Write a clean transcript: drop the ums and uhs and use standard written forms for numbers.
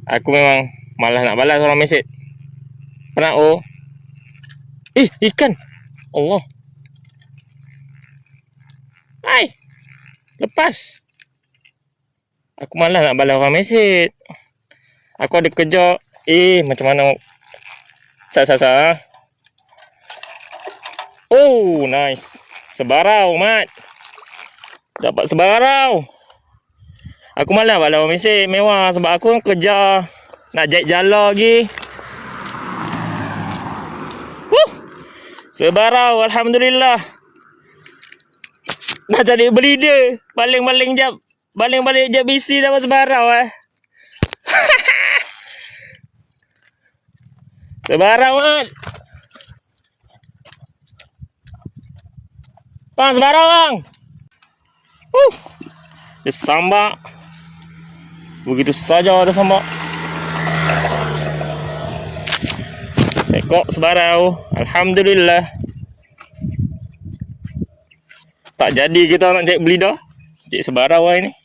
Aku memang malas nak balas orang mesej. Penat oh. Ikan. Allah. Hai. Lepas. Aku malas nak balas orang mesej. Aku ada kerja. Macam mana? Sa. Oh, nice. Sebarau, Mat. Dapat sebarau. Aku malas balas orang mesej mewah sebab aku kan kerja. Nak jahit jala lagi. Sebarau, alhamdulillah. Dah jadi breeder. Baling-baling jap bisi dapat sebarau Sebarau, Mat. Bang, sebarau bang. Dia sambak. Begitu saja ada sambak. Sekok sebarau. Alhamdulillah. Tak jadi kita nak cek beli dah. Cek sebarau ini.